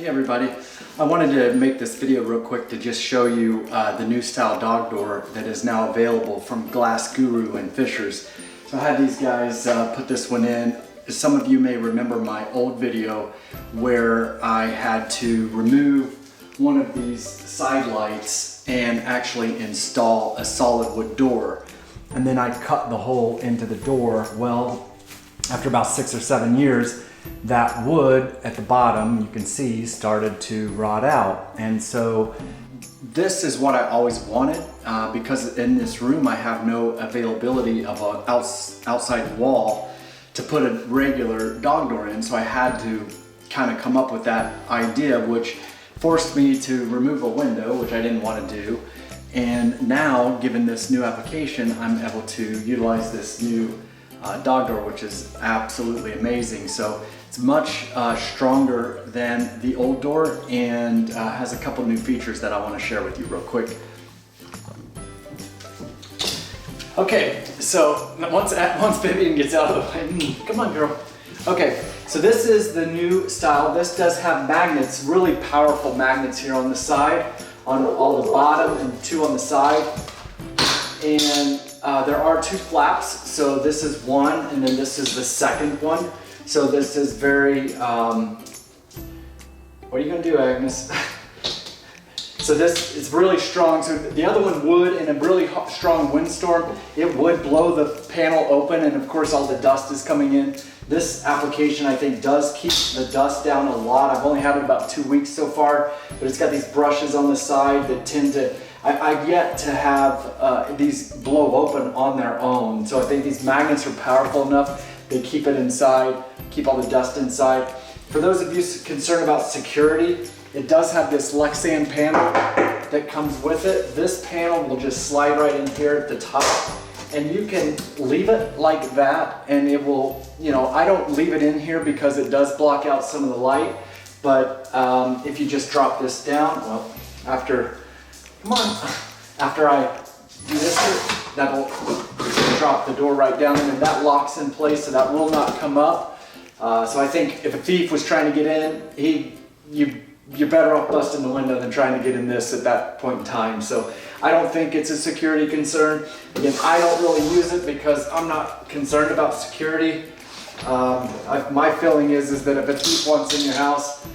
Hey everybody, I wanted to make this video real quick to just show you the new style dog door that is now available from Glass Guru and Fishers. So I had these guys put this one in. Some of you may remember my old video where I had to remove one of these side lights and actually install a solid wood door. And then I cut the hole into the door. Well, after about 6 or 7 years, that wood at the bottom, you can see, started to rot out. And so this is what I always wanted because in this room I have no availability of an outside wall to put a regular dog door in. So I had to kind of come up with that idea, which forced me to remove a window, which I didn't want to do. And now, given this new application, I'm able to utilize this new dog door, which is absolutely amazing. So it's much stronger than the old door and has a couple new features that I want to share with you real quick. Okay, so once Vivian gets out of the way, come on girl. Okay, so this is the new style. This does have magnets, really powerful magnets here on the side, on all the bottom and 2 on the side. And there are 2 flaps, so this is one and then this is the second one. So this is very, what are you gonna do, Agnes? So this is really strong. So the other one would, in a really strong windstorm, it would blow the panel open, and of course all the dust is coming in. This application I think does keep the dust down a lot. I've only had it about 2 weeks so far, but it's got these brushes on the side that tend to, I've yet to have these blow open on their own. So I think these magnets are powerful enough. They keep it inside, keep all the dust inside. For those of you concerned about security, it does have this Lexan panel that comes with it. This panel will just slide right in here at the top, and you can leave it like that and it will, you know, I don't leave it in here because it does block out some of the light, but if you just drop this down, well, after I do this here, that'll drop the door right down, and then that locks in place, so that will not come up. So I think if a thief was trying to get in, you're better off busting the window than trying to get in this at that point in time. So I don't think it's a security concern. Again, I don't really use it because I'm not concerned about security. My feeling is that if a thief wants in your house,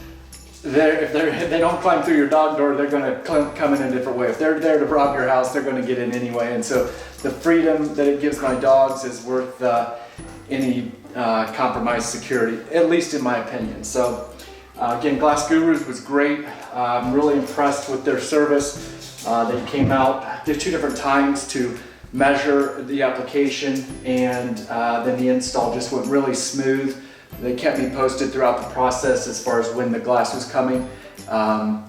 if they don't climb through your dog door, they're going to come in a different way. If they're there to rob your house, they're going to get in anyway. And so the freedom that it gives my dogs is worth any compromised security, at least in my opinion. So again, Glass Gurus was great. I'm really impressed with their service. They came out 2 different times to measure the application, and then the install just went really smooth. They kept me posted throughout the process as far as when the glass was coming.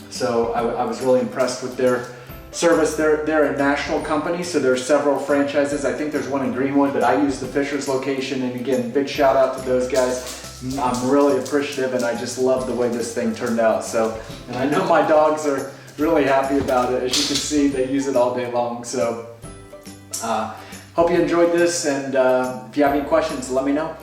So I was really impressed with their service. They're a national company, so there are several franchises. I think there's one in Greenwood, but I use the Fishers location, and again, big shout out to those guys. I'm really appreciative, and I just love the way this thing turned out. So, and I know my dogs are really happy about it. As you can see, they use it all day long. So hope you enjoyed this, and if you have any questions, let me know.